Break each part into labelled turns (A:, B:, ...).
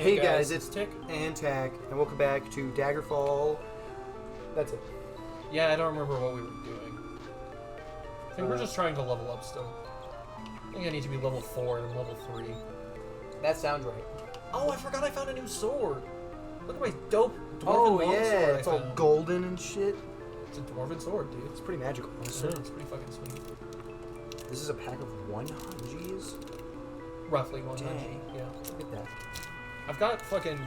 A: Hey guys, it's
B: Tick
A: and Tack, and welcome back to Daggerfall. That's it.
B: Yeah, I don't remember what we were doing. I think we're just trying to level up still. I think I need to be level 4 and level 3.
A: That sounds right.
B: Oh, I forgot I found a new sword. Look at my dope dwarven longsword.
A: It's all golden and shit.
B: It's a dwarven sword, dude.
A: It's pretty magical.
B: Yeah, it's pretty fucking sweet.
A: This is a pack of 1 Hungies?
B: Roughly 100.
A: Dang.
B: Yeah.
A: Look at that.
B: I've got fucking,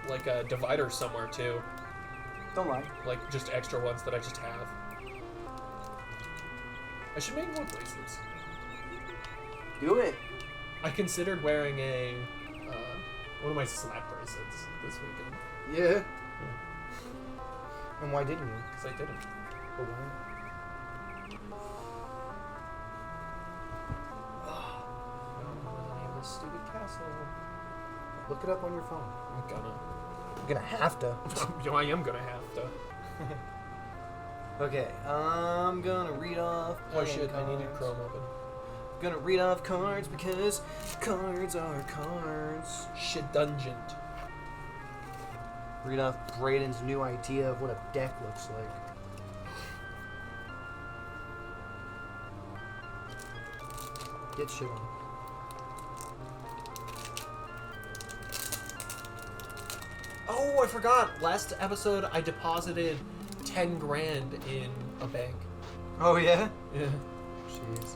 B: like, a divider somewhere, too.
A: Don't lie.
B: Like, just extra ones that I just have. I should make more bracelets.
A: Do it.
B: I considered wearing a, one of my slap bracelets this weekend.
A: Yeah. And why didn't you?
B: Because I didn't.
A: For why?
B: Name this stupid castle.
A: Look it up on your phone.
B: I'm gonna.
A: You're gonna have to.
B: I am gonna have to.
A: Okay, I'm gonna read off.
B: Oh shit, I needed
A: cards.
B: Chrome open.
A: Gonna read off cards because cards are cards.
B: Shit dungeon.
A: Read off Brayden's new idea of what a deck looks like. Get shit on.
B: Oh, I forgot. Last episode, I deposited 10 grand in a bank.
A: Oh yeah?
B: Yeah.
A: Jeez.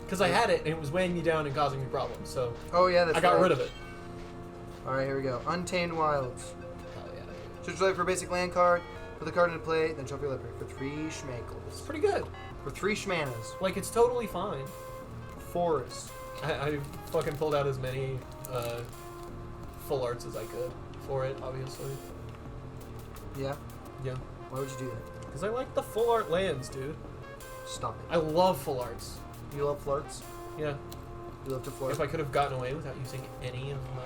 B: Because I had it, and it was weighing me down and causing me problems, so
A: Oh yeah, that's
B: I got
A: right.
B: rid of it.
A: Alright, here we go. Untamed Wilds.
B: Hell yeah.
A: Search your library for a basic land card, put the card into play, then shuffle your library for 3
B: It's
A: schmackles.
B: pretty good.
A: For 3 schmanas.
B: Like, it's totally fine.
A: Forest.
B: I fucking pulled out as many full arts as I could for it, obviously.
A: Yeah?
B: Yeah.
A: Why would you do that?
B: Because I like the full art lands, dude.
A: Stop it.
B: I love full arts.
A: You love flirts?
B: Yeah.
A: You love to flirt?
B: If I could have gotten away without using any of my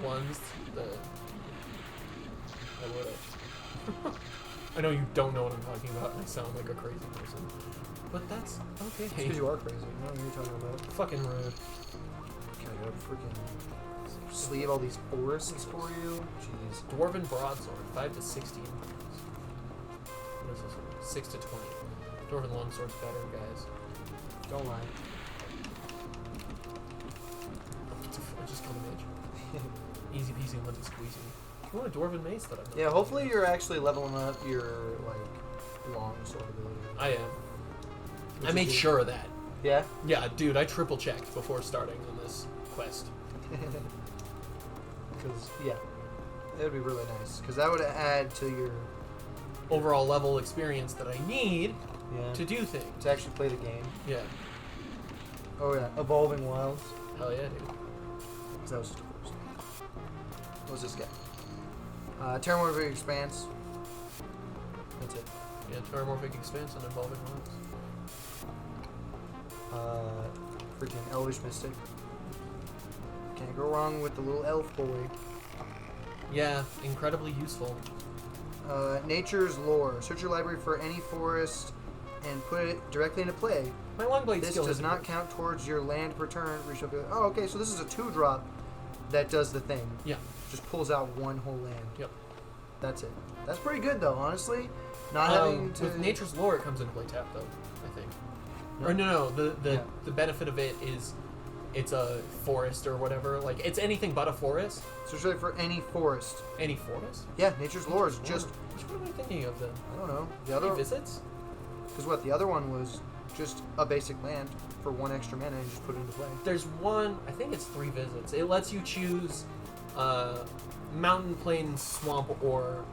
B: ones, that I would have. I know you don't know what I'm talking about, and I sound like a crazy person, but that's okay.
A: Because you are crazy. You know what you're talking about.
B: Fucking rude.
A: Can I go freaking sleeve all these forests for you? Jeez.
B: Dwarven broadsword, 5 to 16. What is this? 6 to 20. Dwarven longsword's better, guys.
A: Don't lie.
B: I just killed a mage. Easy peasy lemon squeezy. You want a dwarven mace that I'm not
A: Yeah, hopefully you're actually leveling up your, like, long sword ability.
B: I am.
A: Which
B: I made
A: is-
B: sure of that.
A: Yeah?
B: Yeah, dude, I triple checked before starting on this quest.
A: Because, yeah. That would be really nice. Because that would add to your...
B: Overall level experience that I need
A: Yeah.
B: to do things.
A: To actually play the game.
B: Yeah.
A: Oh, yeah. Evolving Wilds.
B: Hell yeah, dude.
A: Because that was just the first. What was this guy? Terramorphic Expanse. That's it.
B: Yeah, Terramorphic Expanse and Evolving Worlds.
A: Freaking Elvish Mystic. Can't go wrong with the little elf boy.
B: Yeah, incredibly useful.
A: Nature's Lore. Search your library for any forest and put it directly into play.
B: My Longblade
A: This
B: skill
A: does
B: isn't
A: not
B: good.
A: count towards your land per turn. Oh, okay, so this is a 2-drop that does the thing.
B: Yeah.
A: Just pulls out one whole land.
B: Yep.
A: That's it. That's pretty good, though, honestly. Not having to...
B: With Nature's Lore, it comes into play tap, though, I think.
A: No.
B: Or no,
A: Yeah.
B: the benefit of it is it's a forest or whatever. Like, it's anything but a forest.
A: Search your library for any forest.
B: Any forest?
A: Yeah, Nature's Lore is
B: Lore.
A: just...
B: Which one am I thinking of, then?
A: I don't know. The
B: Any
A: other...
B: visits?
A: Because what? The other one was just a basic land for 1 extra mana and you just put it into play.
B: There's one, I think it's 3 visits. It lets you choose mountain, plain, swamp, or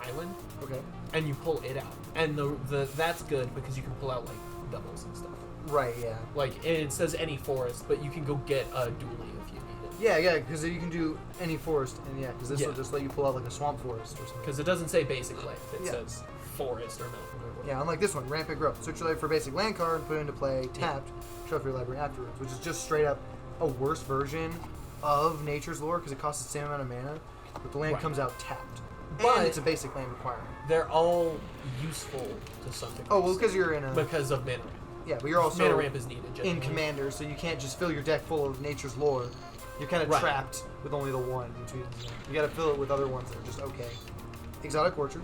B: island,
A: Okay.
B: and you pull it out. And the that's good because you can pull out, like, doubles and stuff.
A: Right, yeah.
B: Like, it says any forest, but you can go get a dually if you need it.
A: Yeah, because you can do any forest, and yeah, because this will
B: Yeah.
A: just let you pull out like a swamp forest or something.
B: Because it doesn't say basic land. It
A: Yeah.
B: says forest or mountain or whatever.
A: Yeah, unlike this one, Rampant Growth. Search your library for a basic land card and put it into play, tapped, shuffle your library afterwards, which is just straight up a worse version of Nature's Lore because it costs the same amount of mana, but the land
B: Right.
A: comes out tapped.
B: But
A: and it's a basic land requirement.
B: they're all useful to some degree.
A: Oh, well, because you're in a...
B: Because of mana.
A: Yeah, but you're also
B: mana ramp is needed.
A: in
B: Genuinely.
A: Commander, so you can't just fill your deck full of Nature's Lore. You're kind of
B: Right.
A: trapped with only the one, which means you got to fill it with other ones that are just okay. Exotic Orchard,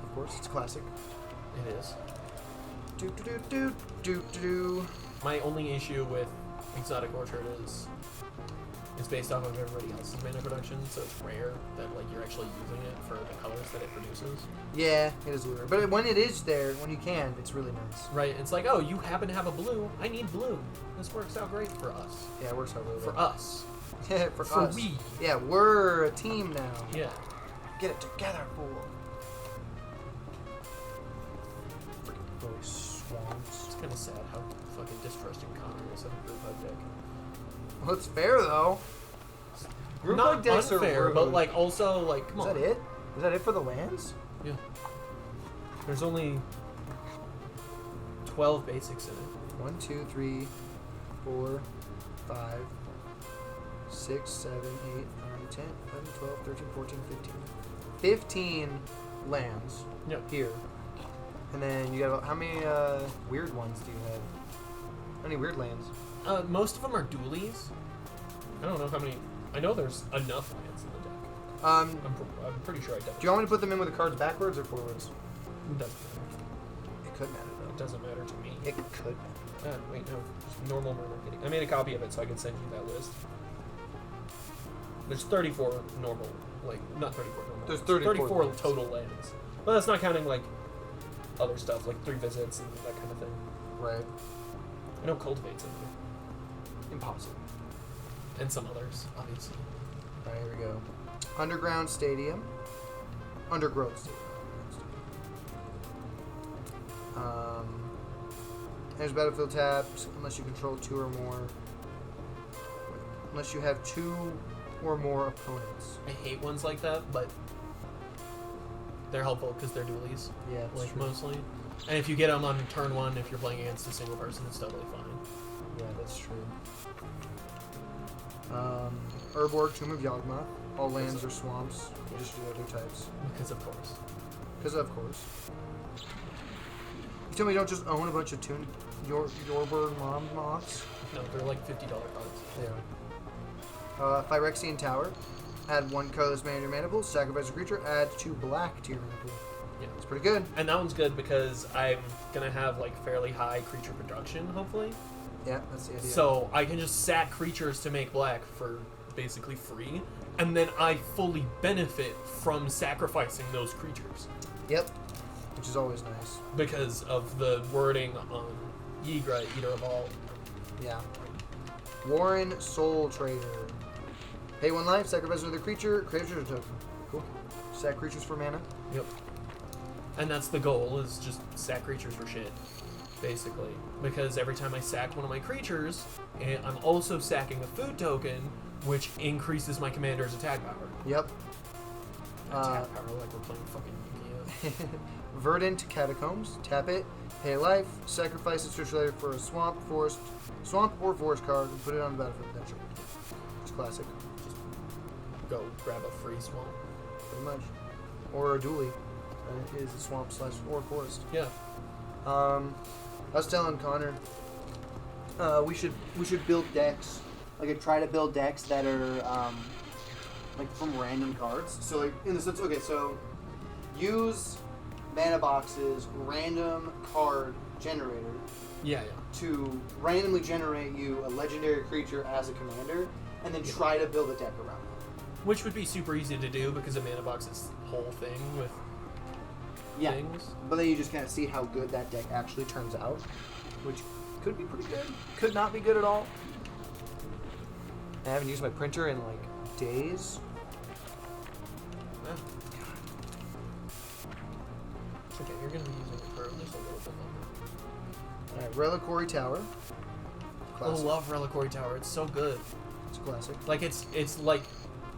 A: of course, it's classic.
B: It is.
A: Do do do do do do.
B: My only issue with Exotic Orchard is it's based off of everybody else's mana production, so it's rare that like you're actually using it for the colors that it produces.
A: Yeah, it is weird, but when it is there, when you can, it's really nice.
B: Right? It's like, oh, you happen to have a blue. I need blue. This works out great for us.
A: Yeah, it works out really
B: For
A: well.
B: us.
A: Yeah, for us.
B: we.
A: Yeah, we're a team now.
B: Yeah.
A: Get it together, fool. Freaking really swamps.
B: It's kind of sad how fucking distrusting Connor is of a group hug deck.
A: Well, it's fair though. Group
B: Not
A: hug decks
B: unfair,
A: are rude.
B: but like also like come
A: Is
B: on.
A: that it? Is that it for the lands?
B: Yeah. There's only 12 basics in it.
A: 1, 2, 3, 4, 5, 6, 7, 8, 9, 10, 11, 12, 13, 14, 15. 15 lands
B: Yeah.
A: here. And then you got how many weird ones do you have? How many weird lands?
B: Most of them are dualies. I don't know how many. I know there's enough lands in the deck. I'm pretty sure I don't.
A: Do you want me to put them in with the cards backwards or forwards?
B: It doesn't matter.
A: It could matter
B: It
A: though.
B: doesn't matter to me.
A: It could matter.
B: Wait, no. Just normal murder kitty. I made a copy of it so I can send you that list. There's 34 normal, like, not 34 normal.
A: There's
B: lands.
A: 34 lands.
B: total lands. But that's not counting, like, other stuff, like 3 visits and that kind of thing.
A: Right.
B: I know Cultivate's in there.
A: Impossible.
B: And some others, obviously.
A: Alright, here we go. Underground Stadium. Undergrowth Stadium. There's battlefield tapped unless you control 2 or more. Unless you have 2 or more opponents.
B: I hate ones like that, but they're helpful because they're dualies,
A: Yeah, that's
B: like
A: true.
B: mostly. And if you get them on turn 1, if you're playing against a single person, it's totally fine.
A: Yeah, that's true. Urborg, Tomb of Yawgmoth. All lands are swamps. You just do other types.
B: Because of course.
A: Because of course. You tell me you don't just own a bunch of Yorberg Mom moths?
B: No, they're like $50 cards.
A: Yeah. Phyrexian Tower. Add 1 colorless mana to your mana pool. Sacrifice a creature. Add 2 black to your mana pool.
B: Yeah.
A: It's pretty good.
B: And that one's good because I'm gonna have like fairly high creature production, hopefully.
A: Yeah, that's the idea.
B: So I can just sack creatures to make black for basically free, and then I fully benefit from sacrificing those creatures
A: Yep. Which is always nice.
B: because of the wording on Yigra, Eater of All.
A: Yeah. Warren Soul Trader. Pay 1 life, sacrifice another creature, create a treasure token. Cool. Sack creatures for mana.
B: Yep. And that's the goal, is just sack creatures for shit, basically. Because every time I sack one of my creatures, I'm also sacking a food token, which increases my commander's attack power.
A: Yep.
B: Attack power like we're playing fucking Yu-Gi-Oh!
A: Verdant Catacombs. Tap it. Pay life. Sacrifice a treasure layer for a swamp or forest card and put it on the battlefield. That's It's classic.
B: Go grab a free swamp.
A: Pretty much. Or a dually. It is a swamp / or forest.
B: Yeah.
A: I was telling Connor, we should build decks. Like, try to build decks that are like from random cards. So like in the sense, okay, so use mana boxes random card generator
B: Yeah, yeah.
A: to randomly generate you a legendary creature as a commander, and then try to build a deck around that.
B: Which would be super easy to do because a mana box is the whole thing with things.
A: But then you just kind of see how good that deck actually turns out, which could be pretty good, could not be good at all. I haven't used my printer in like days.
B: Yeah. It's okay, you're gonna be using it for at least a little bit longer.
A: Alright, Reliquary Tower. Classic.
B: I love Reliquary Tower, it's so good.
A: It's a classic.
B: Like it's like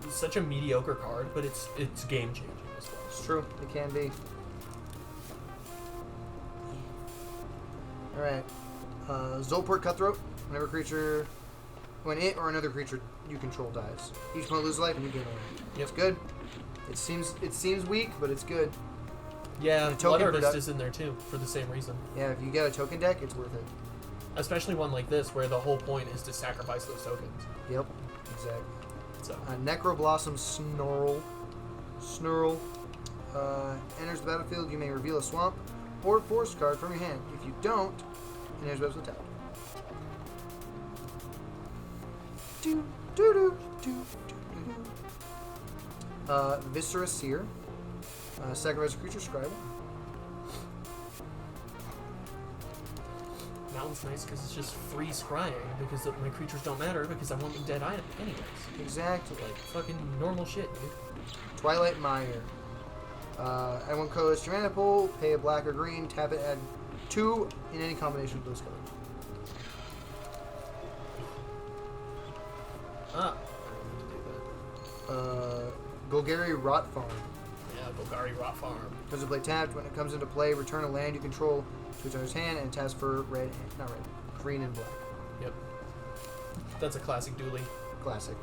B: such a mediocre card, but it's game changing as well.
A: It's true. It can be. Alright. Zolport Cutthroat. Whenever creature... When it or another creature you control dies. Each opponent loses life and you gain a life.
B: Yep.
A: It's good. It seems weak, but it's good.
B: Yeah,
A: And token
B: Blood Harvest
A: produ-
B: is in there too for the same reason.
A: Yeah, if you get a token deck, it's worth it.
B: Especially one like this, where the whole point is to sacrifice those tokens.
A: Yep, exactly.
B: So.
A: Necroblossom Snurl. Enters the battlefield, you may reveal a swamp or forest card from your hand. If you don't, it enters the battlefield tapped. Viscera Seer. Sacrifice a creature, scribe.
B: That one's nice because it's just free scrying because my creatures don't matter because I want them dead anyways.
A: Exactly.
B: Like fucking normal shit, dude.
A: Twilight Mire. Add one colorless to your mana pool, pay a black or green, tap it, add 2 in any combination of those colors.
B: Ah. I don't need to do
A: Golgari Rot Farm.
B: that. Yeah, Golgari Rot Farm.
A: Doesn't play tapped. When it comes into play, return a land you control to its owner's hand and it taps for green and black.
B: Yep. That's a classic dually.
A: Classic.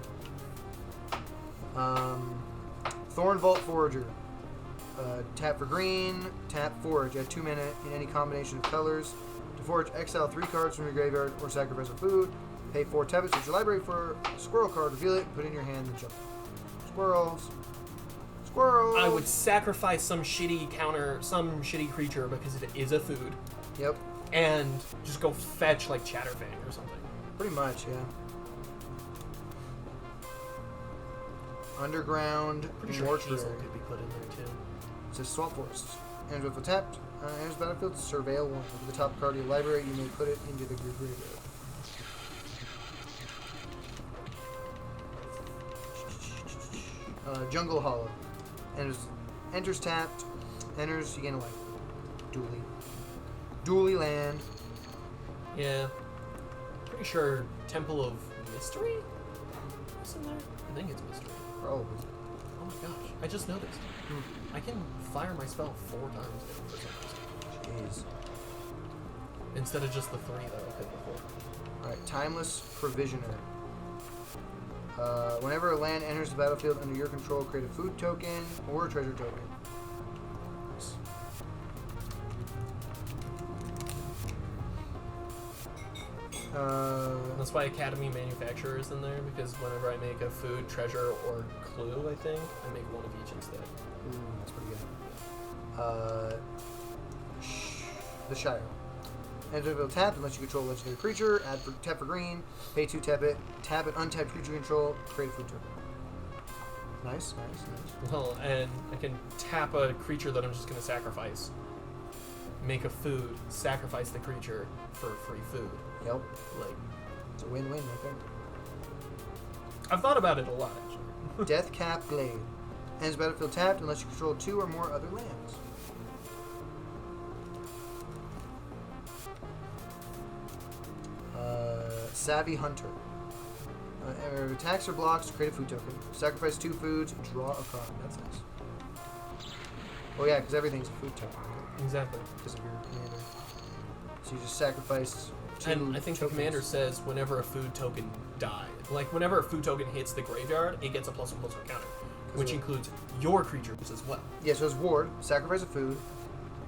A: Thorn Vault Forager. Tap for green, tap forage. Add 2 mana in any combination of colors. To forage, exile 3 cards from your graveyard or sacrifice a food. Pay 4 tappets. Search your library for a squirrel card, reveal it, put it in your hand, and jump. Squirrels. Squirrels!
B: I would sacrifice some shitty creature because it is a food.
A: Yep.
B: And just go fetch like Chatterfang or something.
A: Pretty much, yeah. Underground
B: Pretty sure
A: Mortuary.
B: Hazel could be put in there too.
A: It says Swamp Forests. Enters with tapped. Enters the battlefield. Surveil 1. Look at the top card of your library. You may put it into the graveyard. Jungle Hollow. Enters tapped. Enters, you gain a life. Dually land.
B: Yeah. Pretty sure Temple of Mystery is in there. I think it's Mystery.
A: Probably.
B: Oh my gosh. I just noticed. I can fire my spell 4 times now for some reason.
A: Jeez.
B: Instead of just the 3 that I could before.
A: Alright, Timeless Provisioner. Whenever a land enters the battlefield under your control, create a food token or a treasure token. Nice.
B: That's why Academy Manufacturer is in there, because whenever I make a food, treasure, or clue, I think, I make one of each instead.
A: That's pretty good. The Shire. Enter the tap unless you control a legendary creature. Tap for green. Pay 2, tap it. Tap it, untap creature control. Create a food token. Nice.
B: Well, and I can tap a creature that I'm just going to sacrifice. Make a food, sacrifice the creature for free food.
A: Yep.
B: Like,
A: It's a win-win right there.
B: I've thought about it a lot, actually.
A: Deathcap Glade. Ends battlefield tapped unless you control 2 or more other lands. Savvy Hunter. Attacks or blocks, create a food token. Sacrifice 2 foods, draw a card. That's nice. Oh yeah, because everything's a food token. Right?
B: Exactly.
A: Because of your commander. So you just sacrifice 2
B: And I think
A: tokens.
B: the commander says whenever a food token dies, like whenever a food token hits the graveyard, it gets a +1/+1 counter, which includes your creatures as well.
A: Yeah, so it's ward, sacrifice a food.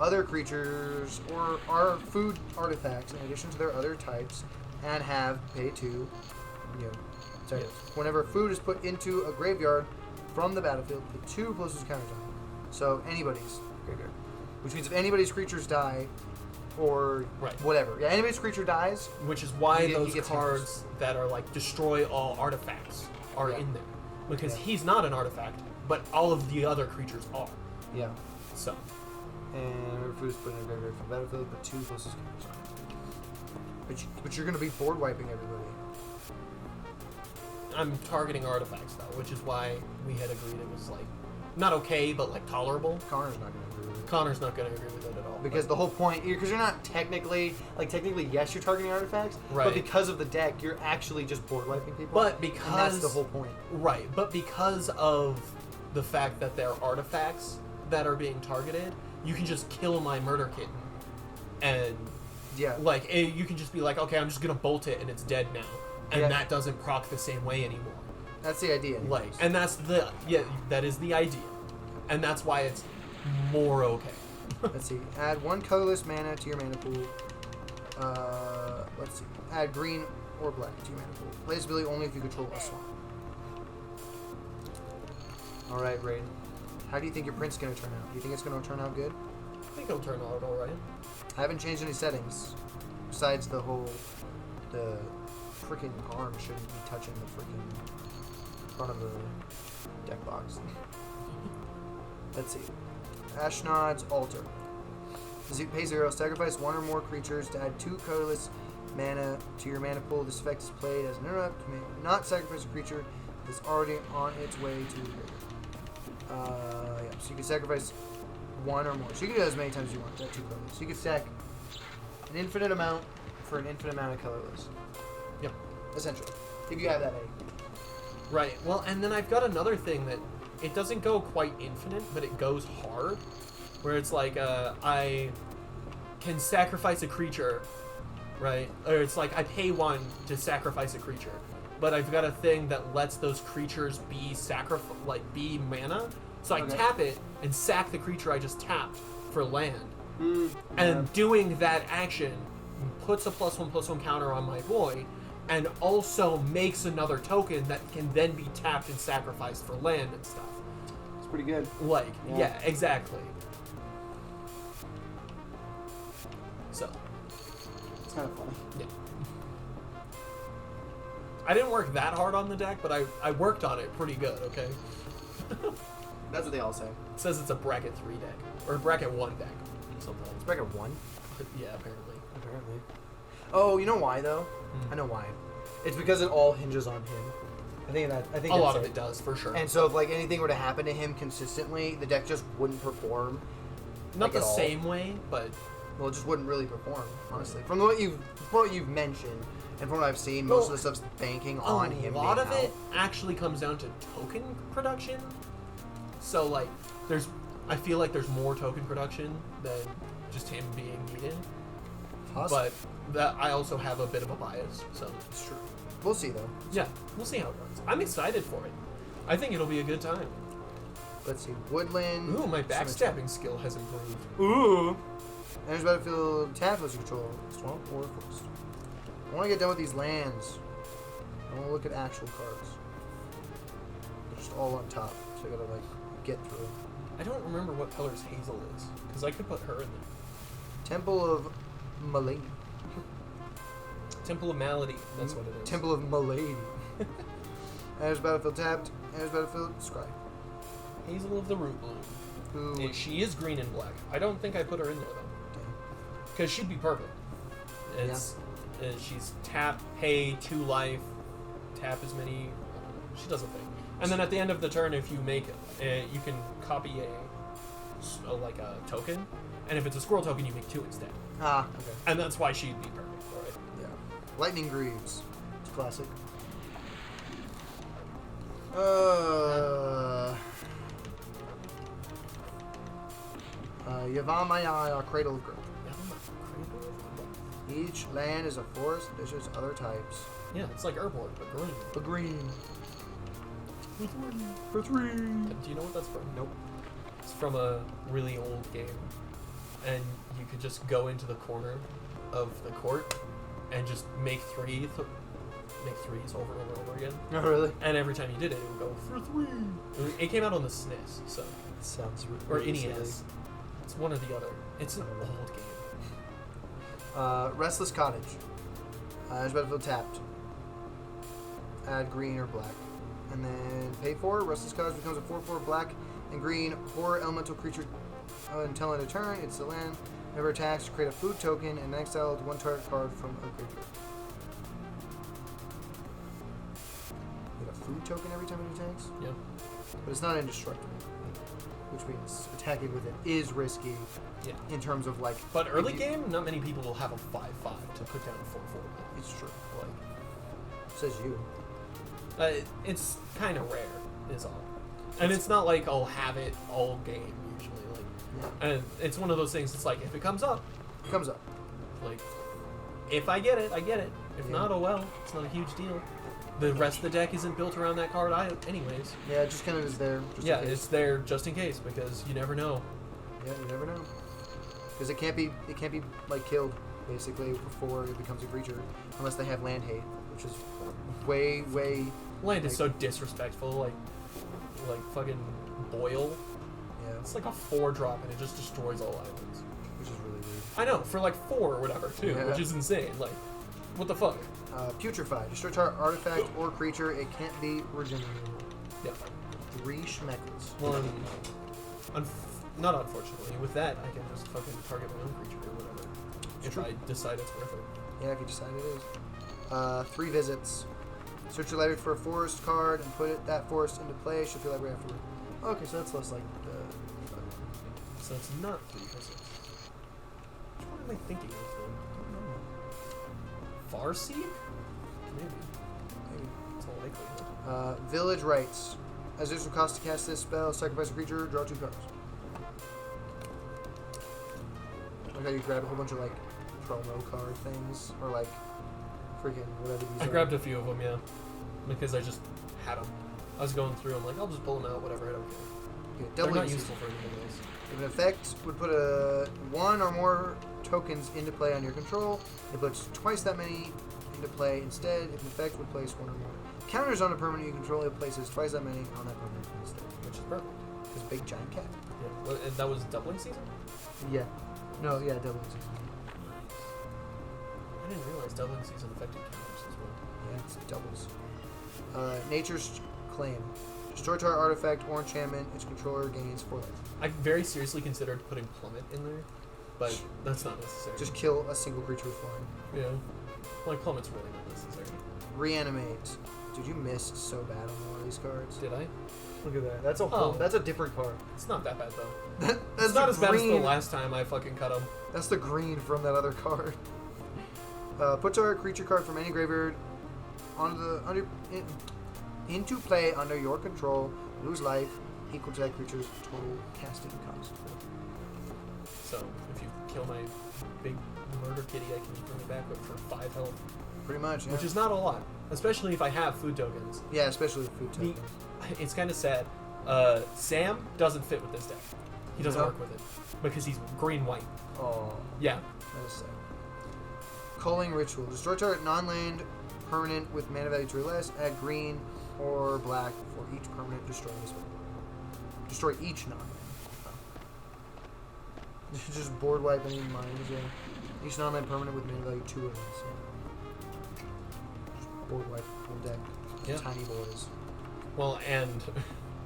A: Other creatures or are food artifacts in addition to their other types, and have pay 2. Sorry.
B: Yes.
A: Whenever food is put into a graveyard from the battlefield, put 2 closest counters on it. So anybody's graveyard, which means if anybody's creatures die, or
B: Right.
A: whatever, yeah, anybody's creature dies.
B: Which is why
A: He
B: those
A: gets
B: cards that are like destroy all artifacts are
A: Yeah.
B: in there, because
A: Yeah.
B: he's not an artifact, but all of the other creatures are.
A: Yeah.
B: So
A: And whenever food is put in a graveyard from the battlefield, put 2 closest counters on it. But you're going to be board wiping everybody.
B: I'm targeting artifacts though, which is why we had agreed it was like not okay, but like tolerable.
A: Connor's not going to agree with it.
B: Connor's not going to agree with it at all.
A: Because the whole point, because you're not technically, yes, you're targeting artifacts,
B: Right.
A: but because of the deck, you're actually just board wiping people.
B: But
A: and
B: because
A: that's the whole point.
B: Right, but because of the fact that they're artifacts that are being targeted, you can just kill my murder kitten, and
A: Yeah.
B: like you can just be like, okay, I'm just gonna bolt it and it's dead now, and
A: Yeah.
B: that doesn't proc the same way anymore.
A: That's the idea.
B: Like,
A: anyways.
B: and that is the idea, and that's why it's more okay.
A: Let's see. Add 1 colorless mana to your mana pool. Let's see. Add green or black to your mana pool. Play this ability only if you control a swamp. Alright, Raid. How do you think your print's going to turn out? Do you think it's going to turn out good?
B: I think it'll turn out alright.
A: I haven't changed any settings. Besides the freaking arm shouldn't be touching the freaking front of the deck box. Let's see. Ashnod's Altar. Pay 0. Sacrifice one or more creatures to add 2 colorless mana to your mana pool. This effect is played as an interrupt. You may not sacrifice a creature that's already on its way to the graveyard. Yeah, so you can sacrifice one or more. So you can do that as many times as you want. That 2 colorless. So you can stack an infinite amount for an infinite amount of colorless.
B: Yep.
A: Essentially. If you have that many.
B: Right. Well, and then I've got another thing that it doesn't go quite infinite, but it goes hard. Where it's like, I can sacrifice a creature, right? Or it's like, I pay 1 to sacrifice a creature. But I've got a thing that lets those creatures be be mana. So I tap it and sack the creature I just tapped for land. And doing that action puts a +1/+1 counter on my boy, and also makes another token that can then be tapped and sacrificed for land and stuff.
A: It's pretty good.
B: Like, yeah exactly. So.
A: It's kind of funny.
B: Yeah. I didn't work that hard on the deck, but I worked on it pretty good, okay?
A: That's what they all say.
B: It says it's a bracket 3 deck. Or bracket 1 deck. Something like
A: It's bracket 1?
B: yeah, apparently.
A: Apparently. Oh, you know why though? I know why. It's because it all hinges on him. I think
B: A lot of it does, for sure.
A: And so if like anything were to happen to him consistently, the deck just wouldn't perform.
B: Not
A: like,
B: the same way, but
A: well, it just wouldn't really perform, honestly. From what you've mentioned and from what I've seen, most of the stuff's banking on him.
B: A lot of
A: being
B: it actually comes down to token production. So like I feel like there's more token production than just him being needed.
A: Possibly.
B: But that I also have a bit of a bias, so
A: It's true. We'll see though.
B: yeah, we'll see how it goes. I'm excited for it. I think it'll be a good time.
A: Let's see. Woodland.
B: Ooh, my
A: Cemetery.
B: backstabbing skill has improved.
A: Ooh. Enters battlefield tap as you control swamp or forest. I want to get done with these lands. I want to look at actual cards. They're just all on top, so I gotta like get through them.
B: I don't remember what colors Hazel is, because I could put her in there.
A: Temple of Malady.
B: Temple of Malady, that's what it is.
A: Temple of Malady. Enters battlefield tapped. Enters battlefield scry.
B: Hazel of the Root Bloom.
A: Who?
B: And she is green and black. I don't think I put her in there though, because she'd be perfect. She's tap, pay 2 life, tap as many. She does a thing, and then at the end of the turn, if you make, you can copy a token, and if it's a squirrel token, you make 2 instead.
A: Ah, okay.
B: And that's why she'd be perfect for it.
A: Yeah. Lightning Greaves. It's classic. Yavamaya, Cradle of Growth. Each land is a forest and dishes other types.
B: Yeah, it's like Herborg, but green.
A: But green. For 3.
B: Do you know what that's from?
A: Nope.
B: It's from a really old game, and you could just go into the corner of the court and just make 3s over and over and over again.
A: Oh, really?
B: And every time you did it, it would go for 3. It came out on the SNES, so
A: Sounds
B: or
A: really
B: NES.
A: silly.
B: It's one or the other. It's an old game.
A: Restless Cottage. There's battlefield tapped. Add green or black. And then pay 4. Restless Cottage becomes a 4/4 black and green horror elemental creature until end of turn. It's the land. Never attacks. Create a food token and exile 1 target card from a graveyard. Get a food token every time it attacks?
B: Yeah.
A: But it's not indestructible. Which means attacking with it is risky.
B: Yeah.
A: In terms of like.
B: But early game, not many people will have a 5/5 to put down a 4/4.
A: It's true.
B: Like,
A: Says you.
B: it's kind of rare, is all. And it's not like I'll have it all game usually. Like,
A: Yeah.
B: and it's one of those things. It's like if it comes up,
A: Comes up.
B: like if I get it, I get it. If
A: Yeah.
B: not, oh well. It's not a huge deal. The rest of the deck isn't built around that card, anyways.
A: Yeah, it just kind of is there. Just
B: Yeah,
A: in case.
B: it's there just in case because you never know.
A: Yeah, you never know. Because it can't be like killed. basically, before it becomes a creature, unless they have land hate, which is way.
B: Land is so disrespectful. Like fucking boil.
A: Yeah,
B: It's like a 4-drop and it just destroys all islands.
A: which is really weird.
B: I know, for like 4 or whatever too,
A: Yeah.
B: which is insane. Like, what the fuck?
A: Putrefy. Destroy target artifact or creature. It can't be regenerated.
B: Yeah.
A: 3 schmeckles.
B: Well, not unfortunately. With that, I can just fucking target my own creature or whatever. If
A: true.
B: I decide it's worth it.
A: Yeah, if you decide it is. 3 visits. Search your library for a forest card and put that forest into play. Shift your library afterward. Okay, so that's less like the.
B: So it's not 3 visits. Which one am I thinking of then? I don't know. Farseek? Maybe.
A: Maybe.
B: It's all likely.
A: Village Rites. As this will cost to cast this spell, sacrifice a creature, draw 2 cards. Like how you grab a whole bunch of like promo card things, or like freaking whatever these
B: I
A: are.
B: grabbed a few of them, yeah. Because I just had them. I was going through, I'm like, I'll just pull them out, whatever, I don't care.
A: Okay,
B: They're
A: doubling
B: not
A: season.
B: useful for anything else.
A: If an effect would put a 1 or more tokens into play on your control, it puts twice that many into play instead. If an effect would place 1 or more counters on a permanent you control, it places twice that many on that permanent instead.
B: Which is perfect.
A: This big giant cat.
B: Yeah. Well, and that was doubling season?
A: Yeah. No, yeah, doubling season.
B: I didn't realize doubling season affected counters as well.
A: Yeah, it's doubles. Nature's Claim. Destroy target artifact or enchantment its controller gains 4 life.
B: I very seriously considered putting Plummet in there, but that's not necessary.
A: Just kill a single creature with flying.
B: yeah. Like, Plummet's really not necessary.
A: Reanimate. Dude, you missed so bad on one of these cards.
B: Did I?
A: Look at that. That's a
B: whole-
A: That's a different card.
B: It's not that bad, though.
A: That's
B: It's not
A: the
B: as bad as the
A: green-
B: last time I fucking cut him.
A: That's the green from that other card. Put target creature card from any graveyard into play under your control. Lose life equal to that creature's total casting cost.
B: So, if you kill my big murder kitty, I can bring it back up for 5 health.
A: Pretty much, yeah.
B: Which is not a lot. Especially if I have food tokens.
A: Yeah, especially with food
B: The-
A: tokens.
B: It's kind of sad. Sam doesn't fit with this deck. He doesn't
A: No?
B: work with it. Because he's green-white.
A: Oh,
B: Yeah.
A: that is sad. Culling Ritual. Destroy target non-land permanent with mana value 2 or less. Add green or black for each permanent destroying this one. Destroy each non-land. Oh. Just board wipe any mines, yeah. Each non-land permanent with mana value 2 or less. Yeah. Just board wipe whole deck.
B: Yeah.
A: Tiny boys.
B: Well, and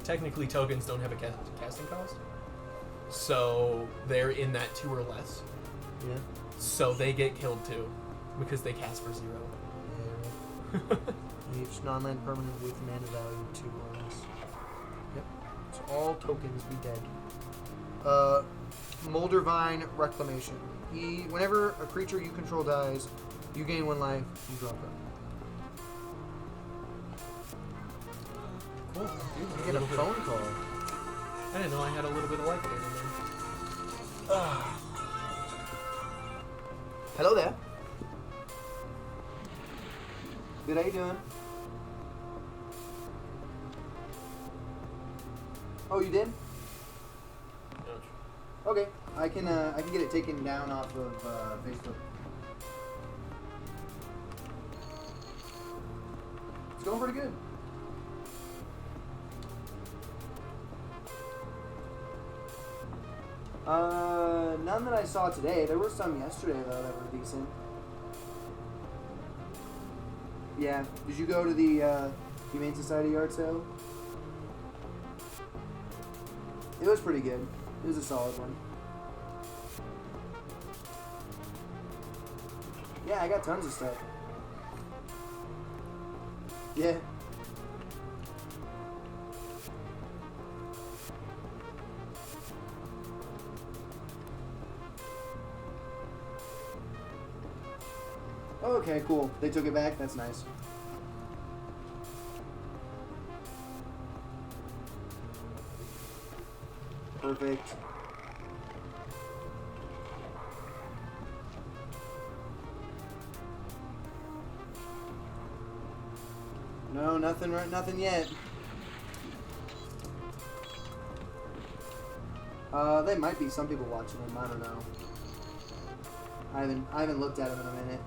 B: technically tokens don't have a casting cost. So they're in that 2 or less.
A: Yeah.
B: So they get killed too. Because they cast for 0.
A: Yeah. Each non-land permanent with mana value 2 or less. Yep. So all tokens be dead. Moldervine Reclamation. Whenever a creature you control dies, you gain 1 life and draw a card.
B: Cool.
A: You get a phone call.
B: I didn't know I had a little bit of life in there.
A: Hello there. Good, how you doing? Oh, you did? Okay, I can get it taken down off of Facebook. It's going pretty good. None that I saw today. There were some yesterday though that were decent. Yeah. Did you go to the Humane Society yard sale? It was pretty good. It was a solid one. Yeah, I got tons of stuff. Yeah. Okay, cool. They took it back? That's nice. Perfect. No, nothing right, nothing yet. They might be some people watching them, I don't know. I haven't looked at them in a minute.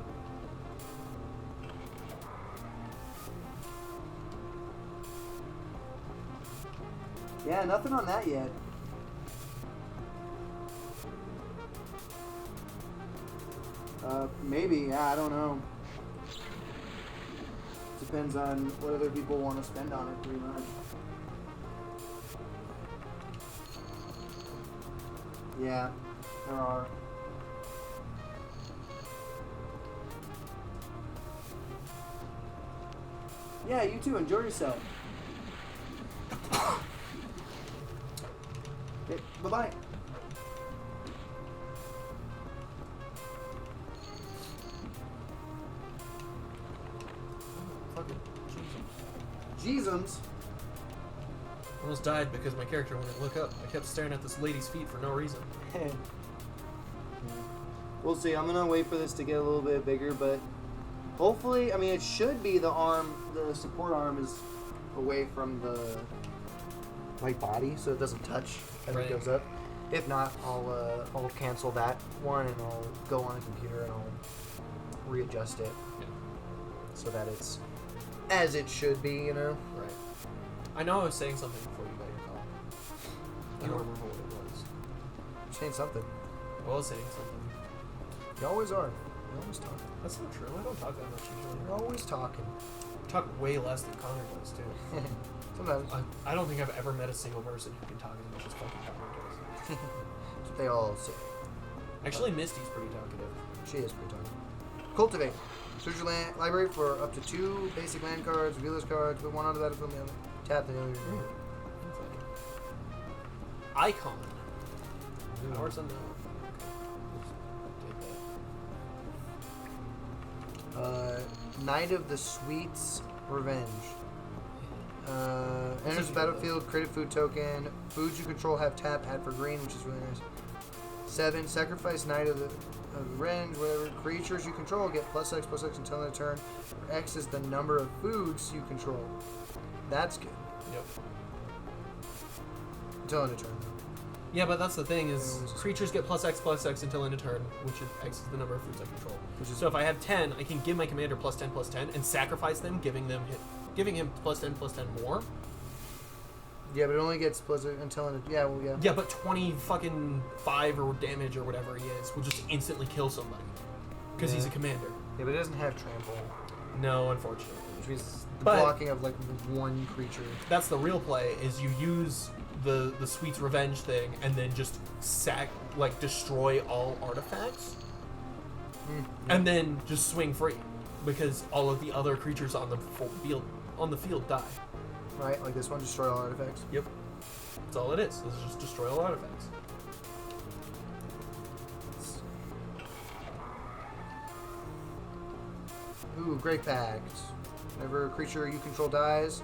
A: Yeah, nothing on that yet. Maybe. Yeah, I don't know. Depends on what other people want to spend on it, pretty much. Yeah, there are. Yeah, you too. Enjoy yourself. Okay, bye-bye.
B: Fucking
A: Jeezums.
B: almost died because my character wouldn't look up. I kept staring at this lady's feet for no reason.
A: We'll see. I'm gonna wait for this to get a little bit bigger, but hopefully, I mean, it should be the arm, the support arm is away from the right body, so it doesn't touch as
B: Right.
A: it goes up. If not, I'll cancel that one and I'll go on a computer and I'll readjust it so that it's as it should be, you know.
B: Right. I know I was saying something before you got your call. I don't remember what it was.
A: Saying something.
B: I was saying something.
A: You always are. You're always talking.
B: That's not true. I don't talk that much usually.
A: You're always talking.
B: I talk way less than Connor does too.
A: Sometimes.
B: I don't think I've ever met a single person who can talk as much as fucking Connor does.
A: That's what they all say.
B: Actually, Misty's pretty talkative.
A: She is pretty talkative. Cultivate. Search your land library for up to 2 basic land cards, reveal those cards, put one onto that from the other. Tap the other.
B: Icon. Hours unknown.
A: Knight of the Sweets Revenge. Enters the battlefield, create a food token. Foods you control have tap, add for green, which is really nice. 7, sacrifice Knight of the Revenge, whatever. Creatures you control get +X until end of turn. Where X is the number of foods you control. That's good.
B: Yep.
A: Until end of turn.
B: Yeah, but that's the thing is creatures get +X until end of turn, which is X is the number of foods I control. So if I have 10, I can give my commander +10 and sacrifice them, giving him +10 more.
A: Yeah, but it only gets plus until end of, yeah, well, yeah.
B: Yeah, but 20 fucking 5 or damage or whatever he is will just instantly kill somebody because he's a commander.
A: Yeah, but it doesn't have trample,
B: No, unfortunately.
A: which means the
B: But-
A: blocking of like one creature.
B: That's the real play is you use the Sweet's Revenge thing and then just destroy all artifacts and then just swing free because all of the other creatures on the field die.
A: Right, like this one, destroy all artifacts.
B: Yep. That's all it is. It's just destroy all artifacts.
A: Ooh, Great Pact. Whenever a creature you control dies,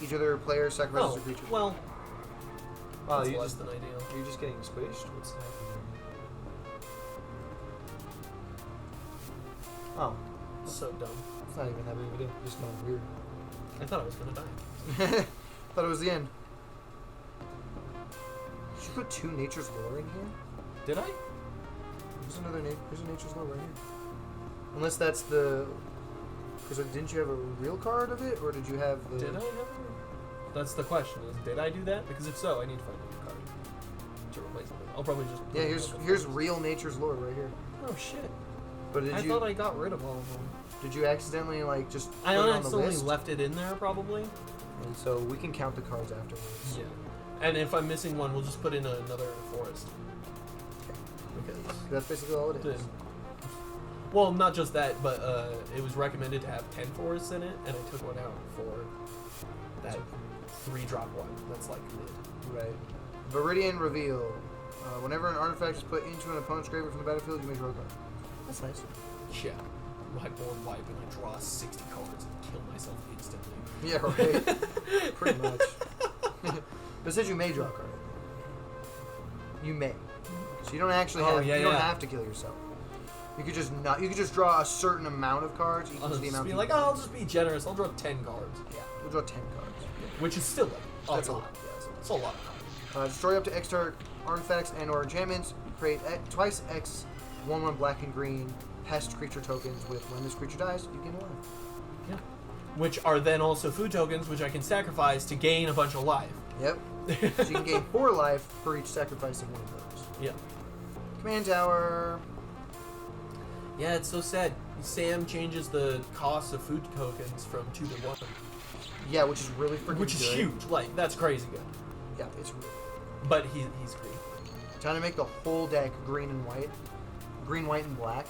A: each other player sacrifices a creature.
B: Well,
A: Oh,
B: that's
A: you
B: less
A: just,
B: than ideal.
A: you're just getting squished? What's happening? Oh,
B: So dumb.
A: it's not even that big of a deal. Just not weird.
B: I thought I was gonna die.
A: Thought it was the end. Should you put 2 Nature's Lore in here?
B: Did I?
A: There's another there's a Nature's Lore right here. Unless that's the... Because didn't you have a real card of it? Or did you have the...
B: Did I have a... That's the question. Is did I do that? Because if so, I need to find a new card to replace it with. I'll probably just...
A: Yeah, here's real Nature's Lore right here.
B: Oh, shit.
A: But did
B: I
A: you...
B: thought I got rid of all of them.
A: Did you accidentally, like, just
B: I
A: put it on the
B: accidentally
A: list?
B: left it in there, probably.
A: And so we can count the cards afterwards.
B: Yeah. And if I'm missing one, we'll just put in another forest. Because...
A: That's basically all it is.
B: Well, not just that, but it was recommended to have 10 forests in it, and I took one out for that 3-drop one. That's like mid.
A: Right. Viridian Reveal. Whenever an artifact is put into an opponent's graveyard from the battlefield, you may draw a card. That's nice.
B: Yeah. My board wipe and I draw 60 cards and kill myself instantly.
A: Yeah, right. Pretty much. But it says you may draw a card. You may. So you don't actually have. You don't have to kill yourself. You could just not. You could just draw a certain amount of cards
B: I'll
A: equals the
B: just
A: amount.
B: be like, oh, I'll just be generous. I'll draw 10 cards.
A: Yeah, we'll draw 10 cards.
B: Which is still like
A: That's a lot.
B: It's a lot of cards.
A: Destroy up to X artifacts and/or enchantments. Create twice X 1/1 black and green pest creature tokens with when this creature dies, you gain 1 life.
B: Yeah. Which are then also food tokens, which I can sacrifice to gain a bunch of life.
A: Yep. So you can gain 4 life for each sacrifice of one of those.
B: Yeah.
A: Command tower.
B: Yeah, it's so sad. Sam changes the cost of food tokens from 2 to 1.
A: Yeah, which is really freaking
B: Which is
A: good.
B: huge. Like, that's crazy good.
A: Yeah, it's really
B: But he's green.
A: Trying to make the whole deck green and white. Green, white, and black.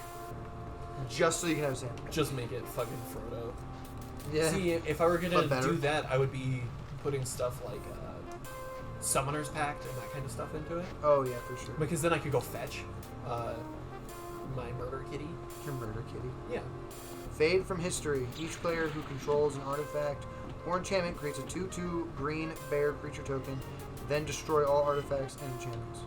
A: Just so you can have Sam.
B: Just make it fucking Frodo.
A: Yeah.
B: See, if I were
A: But
B: gonna
A: better.
B: do that, I would be putting stuff like Summoner's Pact and that kind of stuff into it.
A: Oh, yeah, for sure.
B: Because then I could go fetch my Murder Kitty.
A: Your murder kitty.
B: Yeah.
A: Fade from history. Each player who controls an artifact or enchantment creates a 2/2 green bear creature token, then destroy all artifacts and enchantments.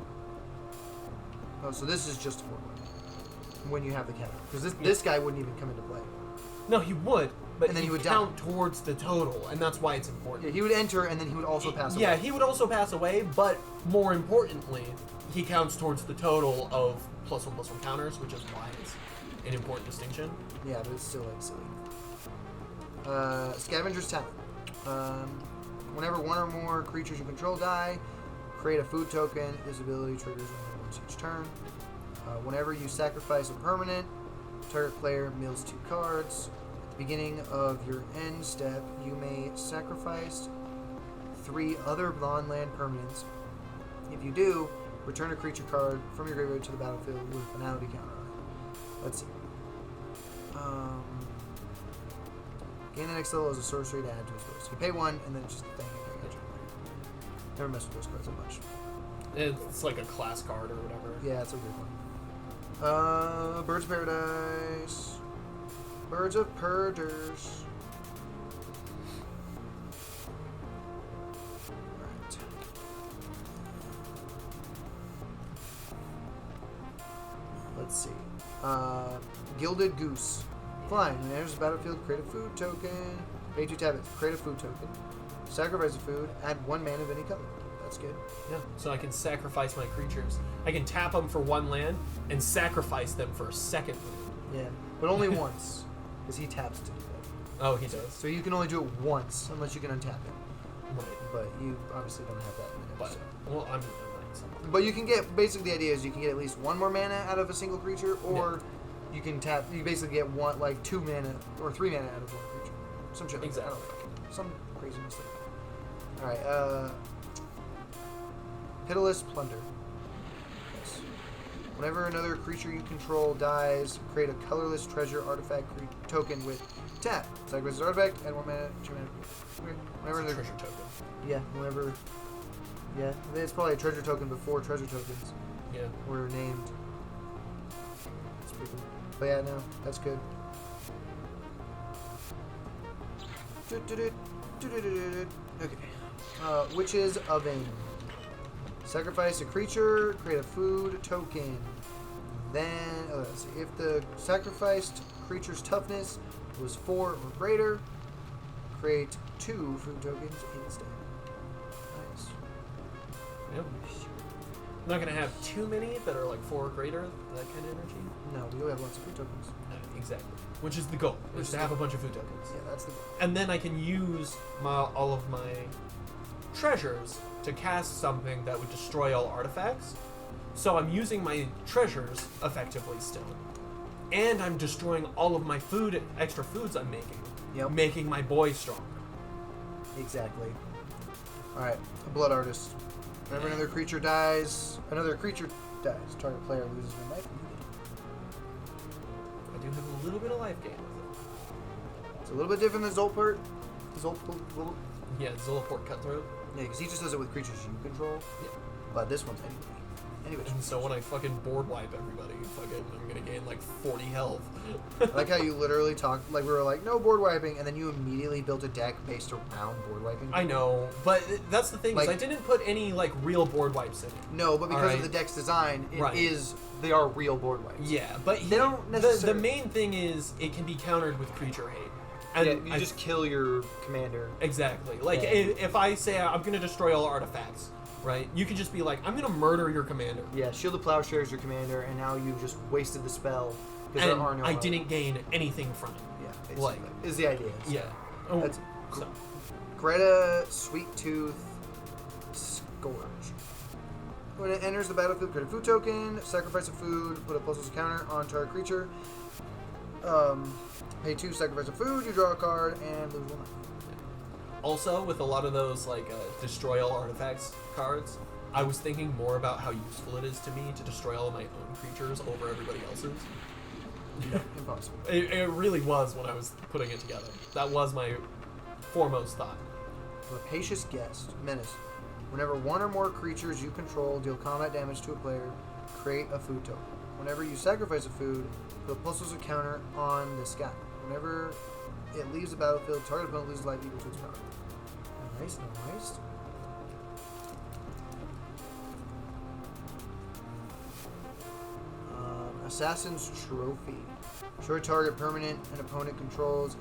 A: Oh, so this is just 4/1 when you have the counter. Because this guy wouldn't even come into play.
B: No, he would, but
A: And then
B: he
A: he would
B: count towards the total, and that's why it's important.
A: Yeah, he would enter and then he would also pass away.
B: Yeah, he would also pass away, but more importantly, he counts towards the total of +1/+1 counters, which is why it's an important distinction.
A: Yeah, but it's still like silly. Scavenger's Talent. Whenever one or more creatures you control die, create a food token. This ability triggers only once each turn. Whenever you sacrifice a permanent, target player mills 2 cards. At the beginning of your end step, you may sacrifice 3 other non-land permanents. If you do, return a creature card from your graveyard to the battlefield with a finality counter on it. Let's see. Gain the next level as a sorcery to add to his list. You pay 1 and then just thank you. Never mess with those cards that much.
B: It's like a class card or whatever.
A: Yeah, it's a weird one. Birds of Paradise. Birds of Purders. Alright. Let's see. Gilded Goose. Flying. When it enters the battlefield, create a food token. Pay 2 tap it. Create a food token. Sacrifice a food. Add 1 mana of any color. That's good.
B: Yeah, so I can sacrifice my creatures. I can tap them for 1 land and sacrifice them for a 2nd land.
A: Yeah. But only once. Because he taps to do that.
B: Oh, he does.
A: So you can only do it once, unless you can untap it.
B: Right.
A: But you obviously don't have that in the
B: But,
A: episode.
B: well, I'm
A: But you can get, basically the idea is you can get at least 1 more mana out of a single creature, or you can tap, you basically get 2 mana, or 3 mana out of 1 creature. Some shit like that. I don't know. Some crazy mistake. Alright, Pitiless Plunder. Yes. Whenever another creature you control dies, create a colorless treasure artifact token with tap. Sacrifice an artifact, add 1 mana, 2 mana. Okay. Whenever
B: it's a
A: another
B: treasure token.
A: yeah, whenever. Yeah, it's probably a treasure token before treasure tokens
B: Yeah.
A: were named. That's pretty cool. But yeah, no, that's good. Okay. Witch's Oven. Sacrifice a creature, create a food token. Then, let's see. If the sacrificed creature's toughness was 4 or greater, create 2 food tokens instead. Nice.
B: Yep. I'm not going to have too many that are like 4 or greater, that kind of energy.
A: No, we do have lots of food tokens.
B: Exactly. Which is the goal, is to have a bunch of food tokens.
A: Yeah, that's the goal.
B: And then I can use all of my treasures to cast something that would destroy all artifacts. So I'm using my treasures effectively still. And I'm destroying all of my extra foods I'm making.
A: Yep.
B: Making my boy stronger.
A: Exactly. Alright, a Blood Artist. Whenever another creature dies, target player loses 1 life.
B: I do have a little bit of life gain with it.
A: It's a little bit different than Zolpert.
B: Yeah, Zolaport Cutthroat.
A: Yeah, because he just does it with creatures you control.
B: Yeah.
A: But this one's anybody. Anybody.
B: And so when I fucking board wipe everybody, I'm gonna gain like 40 health.
A: I like how you literally talked, like we were like, no board wiping, and then you immediately built a deck based around board wiping.
B: I know, but that's the thing,
A: Like-
B: is I didn't put any like real board wipes in it.
A: No, but because
B: Alright.
A: of the deck's design,
B: Right.
A: they are real board wipes.
B: Yeah, but
A: They don't
B: the
A: necessarily-
B: main thing is it can be countered with creature hate.
A: And
B: And
A: you just kill your commander.
B: exactly. Like
A: Yeah.
B: if I say I'm gonna destroy all artifacts, right? You could just be like, I'm gonna murder your commander.
A: Yeah, Shield of Plowshare is your commander, and now you've just wasted the spell because
B: And
A: there are no.
B: I didn't gain anything from it.
A: Yeah, basically.
B: Like,
A: is the idea. So.
B: Yeah. Oh,
A: That's
B: so.
A: Greta, Sweet Tooth, Scourge. When it enters the battlefield, create a food token, sacrifice a food, put a +1 counter on target creature. Pay 2, sacrifice a food, you draw a card, and lose 1 life.
B: Also, with a lot of those like destroy all artifacts cards, I was thinking more about how useful it is to me to destroy all of my own creatures over everybody else's.
A: No, impossible.
B: It really was when I was putting it together. That was my foremost thought.
A: Rapacious Guest. Menace. Whenever one or more creatures you control deal combat damage to a player, create a food token. Whenever you sacrifice a food, put a +1 counter on this guy. Whenever it leaves the battlefield, target opponent loses life equal to its power. Nice, nice. Assassin's Trophy. Show a target permanent an opponent controls.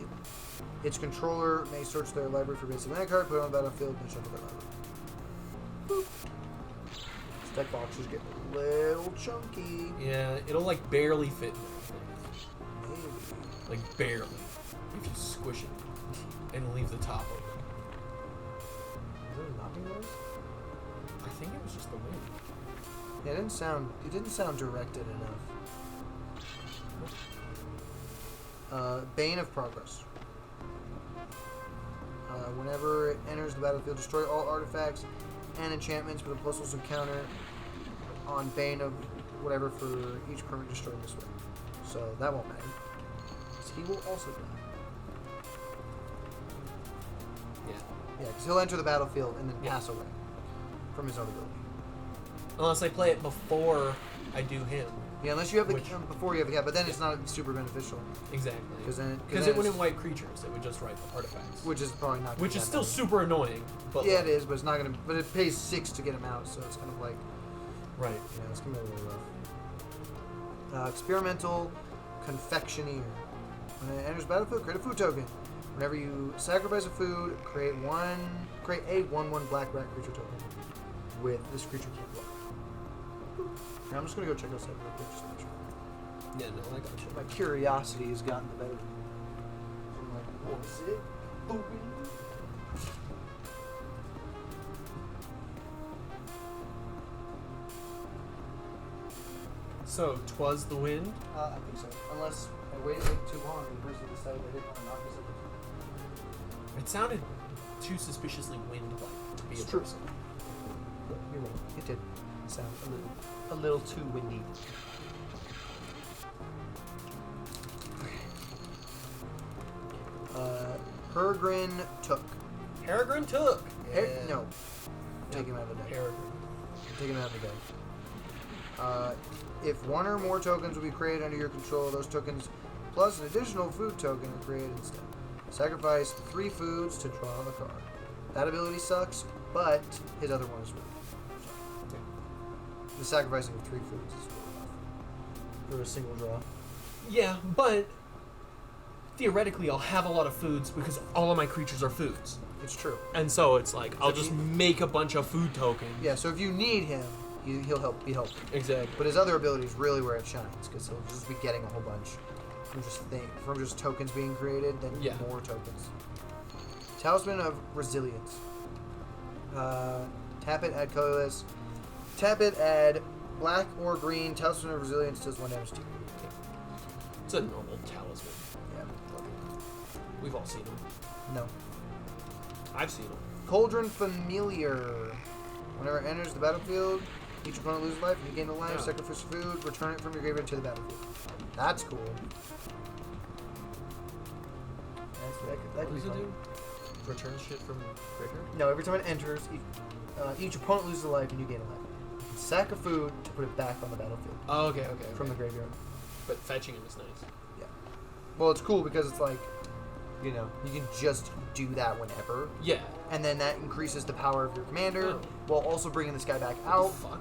A: Its controller may search their library for basic mana card, put it on the battlefield, and shuffle their library. Boop. This deck boxes get a little chunky.
B: Yeah, it'll like barely fit in there.
A: Maybe.
B: Like barely. If you squish it and leave the top open.
A: Is there a knocking noise?
B: I think it was just the wind.
A: Yeah, it didn't sound directed enough. Bane of Progress. Whenever it enters the battlefield, destroy all artifacts and enchantments with a +1 counter on Bane of whatever for each permanent destroyed this way. So that won't matter. So he will also die.
B: Yeah.
A: Yeah, because he'll enter the battlefield and then
B: Yeah.
A: pass away from his own ability.
B: Unless I play it before I do him.
A: Yeah, unless you have the
B: Which-
A: before you have the but then it's not super beneficial
B: Exactly.
A: because
B: Because it wouldn't wipe creatures, it would just wipe artifacts.
A: which is probably not.
B: Which
A: gonna
B: is
A: be
B: still
A: that
B: super annoying. But
A: many. Yeah,
B: like,
A: it is, but it's not gonna. But it pays 6 to get him out, so it's kind of like
B: right.
A: yeah, it's gonna be a little rough. Experimental Confectioneer. When it enters battlefield, create a food token. Whenever you sacrifice a food, create a 1/1 black rat creature token with this creature can't block. Now I'm just gonna go check outside real quick just to make sure.
B: Yeah, no, I got you.
A: My curiosity has gotten the better of me. I'm like, what is it? Booping.
B: So, 'twas the wind.
A: I think so. Unless I waited like too long and the person decided they didn't want to knock this over.
B: It sounded too suspiciously wind-like to be
A: It's
B: a
A: true.
B: person.
A: But you're right. It did sound a little too windy. Peregrine Took.
B: Peregrine took.
A: No. Take him out of the deck.
B: Peregrine.
A: Take him out of the deck. If one or more tokens will be created under your control, those tokens plus an additional food token are created instead. Sacrifice 3 foods to draw the card. That ability sucks, but his other one is really good. The sacrificing of 3 foods is really rough for a single draw.
B: Yeah, but theoretically, I'll have a lot of foods because all of my creatures are foods.
A: It's true.
B: And so it's like, I'll
A: if
B: just
A: you-
B: make a bunch of food tokens.
A: Yeah, so if you need him, he'll be helpful.
B: Exactly.
A: But his other ability is really where it shines, because he'll just be getting a whole bunch from just tokens being created, then
B: Yeah.
A: more tokens. Talisman of Resilience. Tap it, add colorless. Tap it, add black or green. Talisman of Resilience does 1 damage to you.
B: It's a normal talisman.
A: Yeah.
B: We've all seen them.
A: No.
B: I've seen them.
A: Cauldron Familiar. Whenever it enters the battlefield, each opponent loses life and you gain a life.
B: Yeah.
A: Sacrifice food, return it from your graveyard to the battlefield. That's cool. That could
B: What
A: be
B: does it
A: fun.
B: do? Return shit from graveyard?
A: No, every time it enters, each opponent loses a life and you gain a life. You can sack a food to put it back on the battlefield
B: Oh, okay.
A: from the graveyard.
B: But fetching it is nice.
A: Yeah. Well, it's cool because it's like, you can just do that whenever.
B: Yeah.
A: And then that increases the power of your commander
B: Oh.
A: while also bringing this guy back
B: Oh,
A: out.
B: fuck.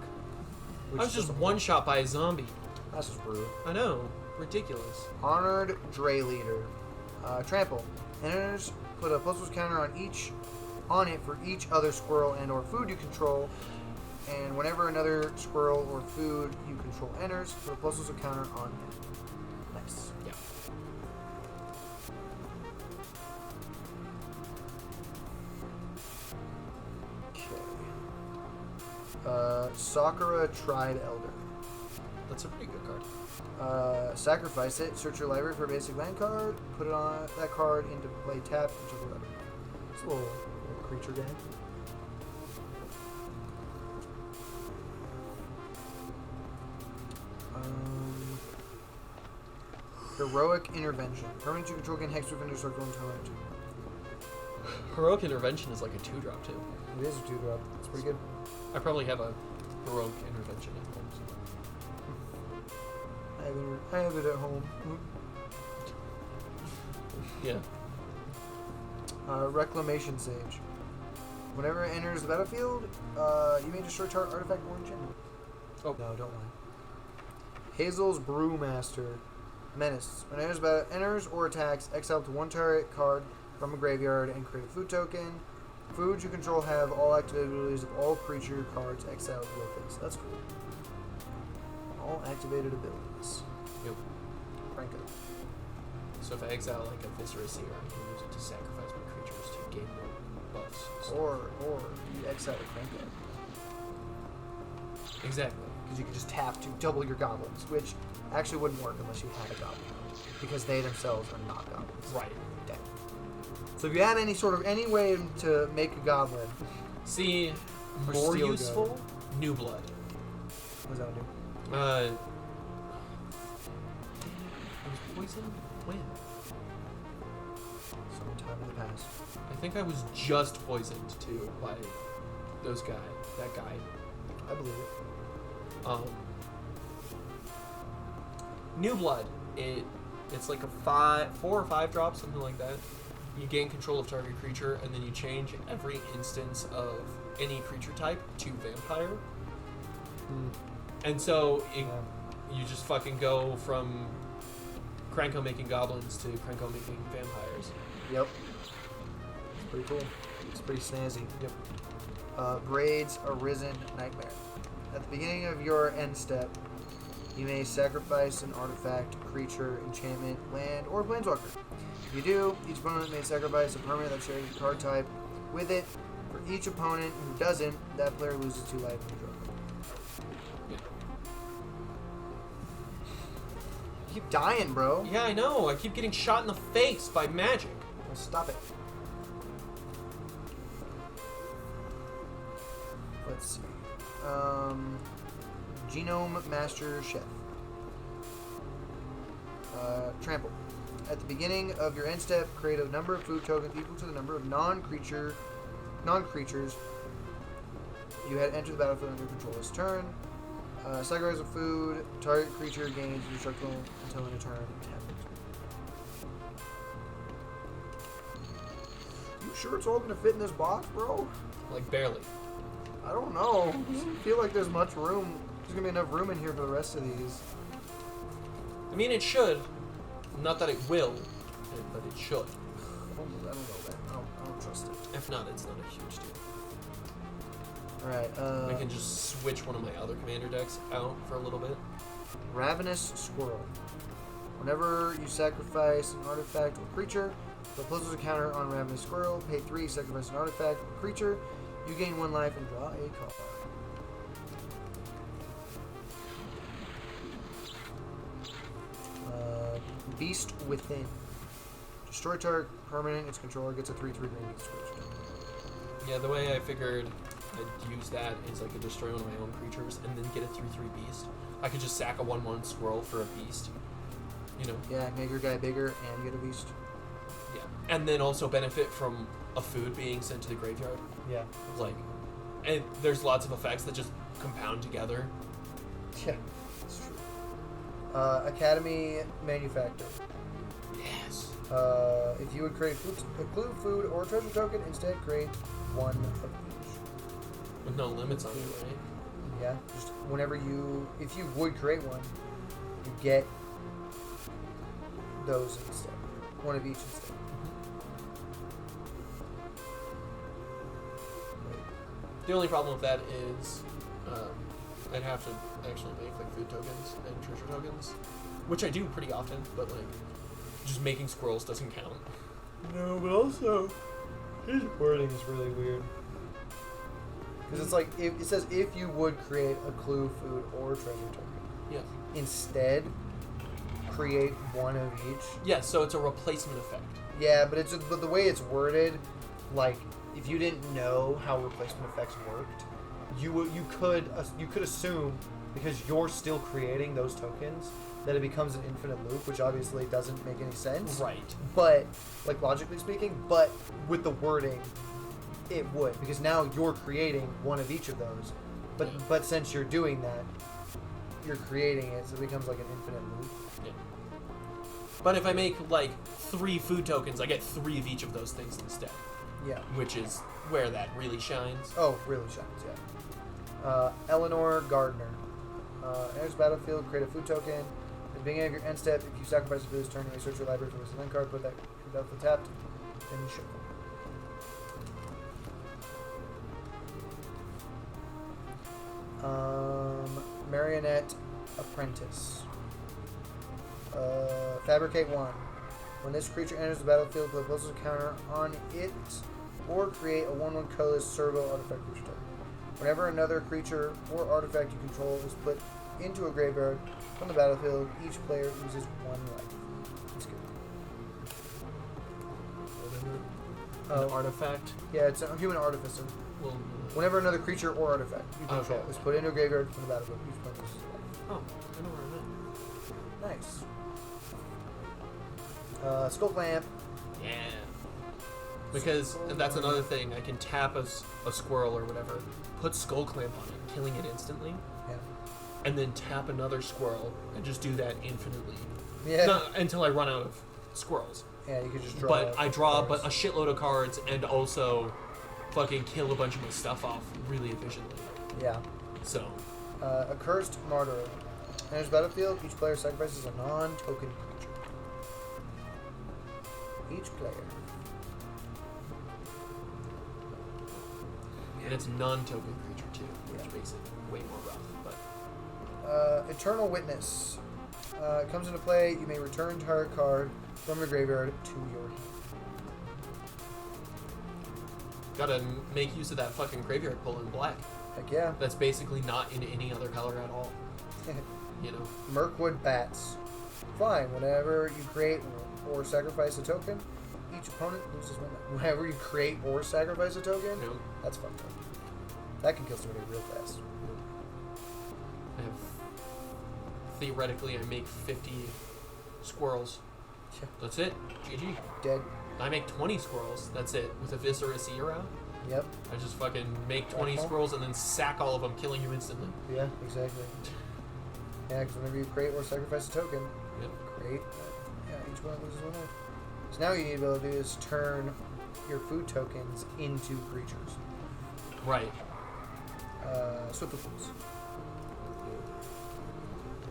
A: which
B: I was
A: is
B: just one shot by a zombie.
A: That's just rude.
B: I know. Ridiculous.
A: Honored Dray Leader. Trample. Enters, put a +1 counter on it for each other squirrel and or food you control. And whenever another squirrel or food you control enters, put a +1 counter on him. Nice.
B: Yeah.
A: Okay. Sakura Tribe Elder.
B: That's a pretty good card.
A: Sacrifice it. Search your library for a basic land card. Put it on that card into play tapped into the library. It's a little creature game. Heroic Intervention. Permanent you control gain hex with under circle and turn
B: Heroic Intervention is like a 2-drop too.
A: It is a 2-drop. It's pretty good.
B: I probably have a Heroic Intervention at home.
A: I have it at home.
B: Yeah.
A: Reclamation Sage. Whenever it enters the battlefield, you may destroy target artifact or enchantment.
B: Oh.
A: No, don't lie. Hazel's Brewmaster. Menace. When it enters or attacks, exile up to 1 target card from a graveyard and create a food token. Foods you control have all activated abilities of all creature cards exiled to your face. That's cool. All activated abilities.
B: Yep.
A: Franco.
B: So if I exile like a Viscera Seer, I can use it to sacrifice my creatures to gain more buffs. So
A: Or you exile a Franco.
B: exactly.
A: Because you can just tap to double your goblins, which actually wouldn't work unless you had a goblin. Because they themselves are not goblins.
B: Right.
A: Dead. So if you had any way to make a goblin,
B: See,
A: Or
B: more
A: Steel
B: useful, New Blood.
A: what does that do?
B: I was poisoned? When?
A: Sometime in the past.
B: I think I was just poisoned too by that guy.
A: I believe it.
B: New Blood. It's like a 4 or 5 drop, something like that. You gain control of target creature, and then you change every instance of any creature type to vampire. And so you just fucking go from Cranko making goblins to Cranko making vampires.
A: Yep. It's pretty cool. It's pretty snazzy. Yep. Braids Arisen Nightmare. At the beginning of your end step, you may sacrifice an artifact, creature, enchantment, land, or planeswalker. If you do, each opponent may sacrifice a permanent that shares a card type with it. For each opponent who doesn't, that player loses 2 life in the draw. You keep dying, bro.
B: Yeah, I know. I keep getting shot in the face by magic.
A: Well, stop it. Let's see. Genome Master Chef. Trample. At the beginning of your end step, create a number of food tokens equal to the number of non-creatures you had entered the battlefield under control this turn. Sacrifice a food. Target creature gains indestructible until in a turn it happens. You sure it's all gonna fit in this box, bro?
B: Like, barely.
A: I don't know. Doesn't feel like there's much room. There's gonna be enough room in here for the rest of these.
B: I mean, it should. Not that it will, but it should.
A: I don't know that. I don't trust it.
B: If not, it's not a huge deal.
A: Alright,
B: I can just switch one of my other commander decks out for a little bit.
A: Ravenous Squirrel. Whenever you sacrifice an artifact or creature, put +1 counter on Ravenous Squirrel, pay 3, sacrifice an artifact or creature, you gain 1 life and draw a card. Beast Within. Destroy target permanent, its controller gets a 3/3 green beast creature.
B: Yeah, the way I figured I'd use that is I could destroy one of my own creatures and then get a 3/3 beast. I could just sack a 1/1 squirrel for a beast. You know?
A: Yeah, make your guy bigger and get a beast.
B: Yeah. And then also benefit from a food being sent to the graveyard.
A: Yeah.
B: Like, and there's lots of effects that just compound together.
A: Yeah, that's true. Academy Manufacturer.
B: Yes.
A: If you would create include food or treasure token, instead create 1 of each.
B: With no limits on it, right?
A: Yeah, just whenever if you would create one, you get those instead. 1 of each instead.
B: The only problem with that is I'd have to actually make like food tokens and treasure tokens, which I do pretty often, but like just making squirrels doesn't count.
A: No, but also his wording is really weird. Because it's like it says if you would create a clue, food, or treasure token.
B: Yeah.
A: Instead, create one of each.
B: Yeah, so it's a replacement effect.
A: Yeah, but the way it's worded, like if you didn't know how replacement effects worked, you could assume because you're still creating those tokens that it becomes an infinite loop, which obviously doesn't make any sense.
B: Right.
A: But like logically speaking, but with the wording, it would because now you're creating one of each of those. But since you're doing that, you're creating it, so it becomes like an infinite loop.
B: Yeah. But if I make like 3 food tokens, I get 3 of each of those things instead.
A: Yeah.
B: Which is where that really shines.
A: Oh, really shines, yeah. Eleanor Gardner. Enters battlefield, create a food token. At the beginning of your end step, if you sacrifice a food this turn, you may search your library for a land card, put that battlefield tapped, then you shuffle. Marionette Apprentice. Fabricate 1. When this creature enters the battlefield, put a plus a counter on it, or create a 1/1 colorless servo artifact creature token. Whenever another creature or artifact you control is put into a graveyard from the battlefield, each player loses 1 life. That's good.
B: An artifact?
A: Yeah, it's a human artificer.
B: Well,
A: Whenever another creature or artifact you control
B: Okay.
A: is put into a graveyard from the battlefield, each player loses 1 life.
B: oh, I know where I'm
A: Nice. Skull Clamp.
B: at. Yeah. Because that's another thing. I can tap a squirrel or whatever, put Skull Clamp on it, killing it instantly,
A: Yeah.
B: and then tap another squirrel and just do that infinitely.
A: Yeah.
B: Not until I run out of squirrels.
A: Yeah, you could just draw.
B: But I draw
A: cards.
B: a shitload of cards and also fucking kill a bunch of my stuff off really efficiently.
A: Yeah.
B: So,
A: Accursed Martyr. Enters battlefield, each player sacrifices a non-token creature. Each player.
B: and it's non-token creature too, which
A: Yeah.
B: makes it way more rough. But
A: Eternal Witness. Comes into play, you may return target card from your graveyard to your hand.
B: gotta make use of that fucking graveyard pull in black.
A: Heck yeah.
B: That's basically not in any other color at all. You know.
A: Mirkwood Bats. Fine, whenever you create or sacrifice a token, each opponent loses 1 life. Whenever you create or sacrifice a token,
B: You know,
A: that's fucked up. That can kill somebody real fast.
B: I have theoretically I make 50 squirrels.
A: Yeah.
B: That's it. GG.
A: Dead.
B: I make 20 squirrels. That's it. With a Viscera Seera,
A: Yep.
B: I just fucking make 20
A: Daggerfall?
B: squirrels and then sack all of them, killing you instantly.
A: Yeah, exactly. Yeah, because whenever you create or sacrifice a token,
B: Yep.
A: create. Each one loses 1 life. So now what you need to be able to do is turn your food tokens into creatures.
B: Right.
A: Swift of Fools.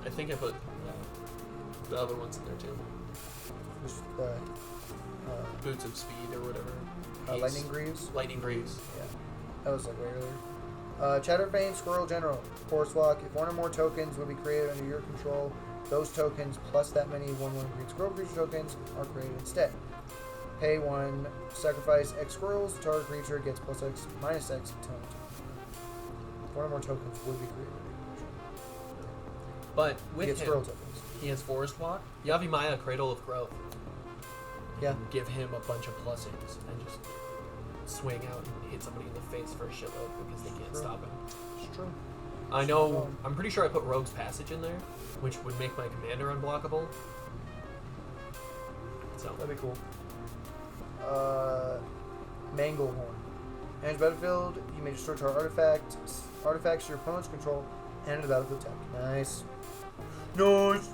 B: I think I put the other ones in there too.
A: Which,
B: Boots of Speed or whatever. Haste.
A: Lightning Greaves.
B: Lightning Greaves.
A: Yeah, that was like way earlier. Chatterbane Squirrel General. Force Walk. If 1 or more tokens will be created under your control, those tokens plus that many 1/1 green squirrel creature tokens are created instead. Pay 1, sacrifice X squirrels. The target creature gets plus X minus X until end. 1 or more tokens would be created under your control.
B: But
A: You
B: with
A: get
B: him,
A: squirrel tokens.
B: he has Forest Walk. Yavimaya, Cradle of Growth.
A: Yeah.
B: And give him a bunch of pluses and just swing out and hit somebody in the face for a shitload because they can't
A: True.
B: stop him.
A: It's true.
B: I know, I'm pretty sure I put Rogue's Passage in there, which would make my commander unblockable. So,
A: That'd be cool. Manglehorn. Enters battlefield, you may destroy target artifacts your opponent's control, and enter the battlefield tapped. Nice. Nice.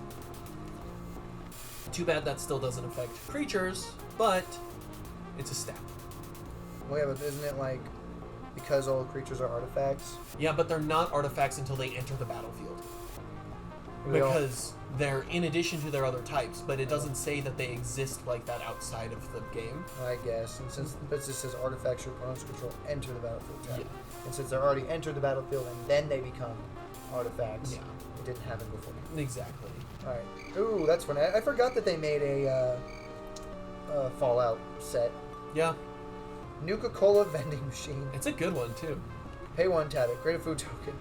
B: too bad that still doesn't affect creatures, but it's a stat.
A: Well, yeah, but isn't it like because all creatures are artifacts?
B: Yeah, but they're not artifacts until they enter the battlefield. Because they're in addition to their other types, but it doesn't say that they exist like that outside of the game.
A: I guess. And since it just says artifacts your opponents control enter the battlefield tab.
B: Yeah.
A: And since they're already entered the battlefield and then they become artifacts,
B: Yeah.
A: it didn't happen before.
B: Exactly.
A: Alright. Ooh, that's funny. I forgot that they made a Fallout set.
B: Yeah.
A: Nuka-Cola vending machine.
B: It's a good one, too.
A: Pay 1, tap it. Create a food token.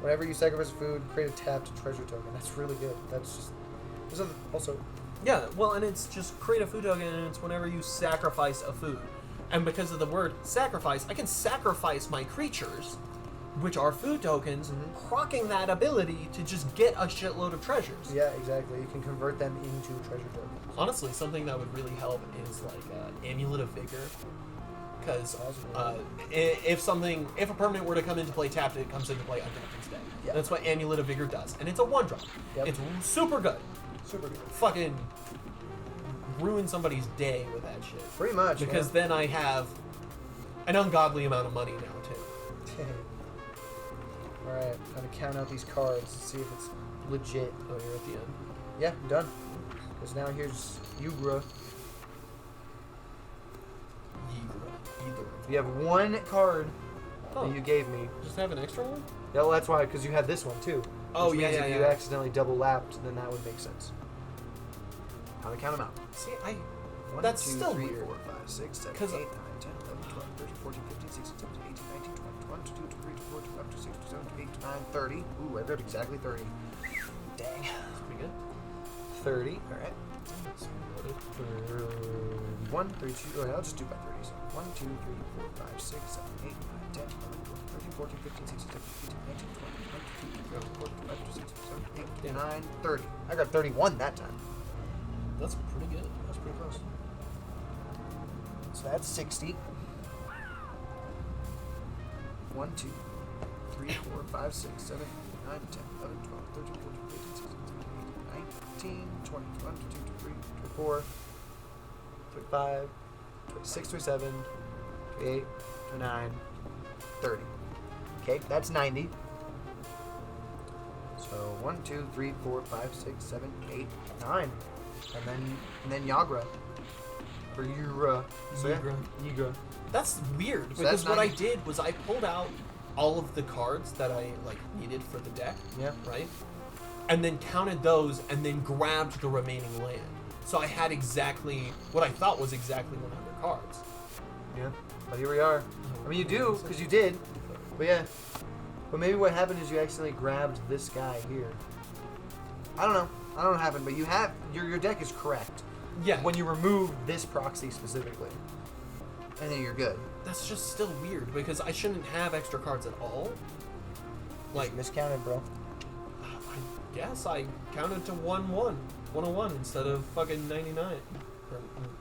A: Whenever you sacrifice food, create a tapped treasure token. That's really good. That's just... There's also...
B: Yeah, well, and it's just create a food token, and it's whenever you sacrifice a food. And because of the word sacrifice, I can sacrifice my creatures, which are food tokens, crocking that ability to just get a shitload of treasures.
A: Yeah, exactly. You can convert them into treasure tokens.
B: Honestly, something that would really help is like Amulet of Vigor. Because if a permanent were to come into play tapped, it comes into play untapped instead.
A: Yeah.
B: That's what Amulet of Vigor does. And it's a 1-drop.
A: Yep.
B: It's super good.
A: Super good.
B: Fucking ruin somebody's day with that shit.
A: Pretty much,
B: Because then I have an ungodly amount of money now, too.
A: Alright, time to count out these cards and see if it's legit.
B: Oh, you're at the end.
A: Yeah, I'm done. Because now here's Yugra. You have one card that you gave me.
B: Just have an extra one?
A: Yeah, well, that's why, because you had this one too.
B: Oh,
A: Which
B: yeah,
A: means
B: yeah,
A: if
B: yeah.
A: you accidentally double lapped, then that would make sense. Time to count them out.
B: See,
A: 1,
B: that's
A: 2,
B: still
A: 3,
B: weird.
A: 4, 5, 6, 7, 8,
B: 'Cause-
A: 9, 10, 11, 12, 13, 14, 15, 16, 17, 18, 19, 20, 21, 22, 23, 24, 25, 26, 27, 28, 29, 30. Ooh, I got exactly 30. Dang.
B: That's pretty good.
A: 30. Alright.
B: That's loaded.
A: 1, 3, 2. Oh, I'll just do by 30s. 1, 2, 3, 4, 5, 6, 7, 8, 9, 10, 11, 12, 13, 14, 15, 16, 17, 18, 19, 20, 22, 23, 24, 25, 26, 27, 28, 29, 30. I got 31 that time.
B: That's pretty good.
A: That's pretty close. So that's 60. 1, 2, 3, 4, 5, 6, 7, 8, 9, 10, 11, 12, 13, 14, 15, 16, 17, 18, 19, 20, 21, 22, 23, 24, 25, 26, 27, 28, 29, 30. Okay, that's 90. So 1, 2, 3, 4, 5, 6, 7, 8, 9. And then Yagra. Or Yura. So yeah, Yigra.
B: That's weird,
A: So
B: because
A: that's
B: what I
A: 90.
B: did was I pulled out all of the cards that I needed for the deck,
A: Yeah.
B: right? And then counted those and then grabbed the remaining land. So I had exactly what I thought was exactly 100 cards.
A: Yeah. But here we are. I mean, you do, because you did. But yeah. But maybe what happened is you accidentally grabbed this guy here. I don't know. I don't know what happened, but you have your deck is correct.
B: Yeah.
A: When you remove this proxy specifically. And then you're good.
B: That's just still weird, because I shouldn't have extra cards at all. Like,
A: Miscounted, bro.
B: I guess I counted to 101 instead of fucking 99. Or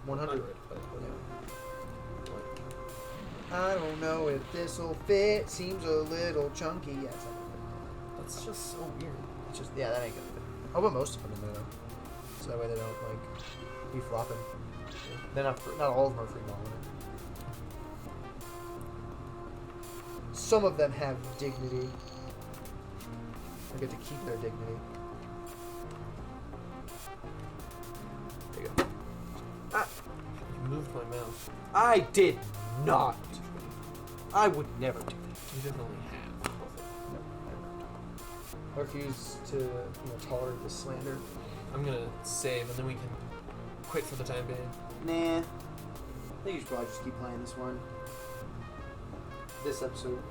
A: 100.
B: But
A: I don't know if this'll fit. Seems a little chunky. Yeah, it's not gonna fit.
B: that's just so weird.
A: It's just, yeah, that ain't gonna fit. I'll put most of them in there though. So that way they don't, be flopping. They're not all of them are free balling. Some of them have dignity. They get to keep their dignity. There you go. Ah,
B: You moved my mouse.
A: I did not. I would never do that.
B: You definitely have.
A: No, I refuse to tolerate this slander.
B: I'm gonna save, and then we can quit for the time being.
A: Nah. I think you should probably just keep playing this one. This episode.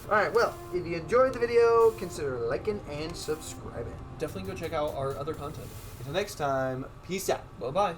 A: Alright, well, if you enjoyed the video, consider liking and subscribing.
B: Definitely go check out our other content.
A: Until next time, peace out.
B: Bye-bye.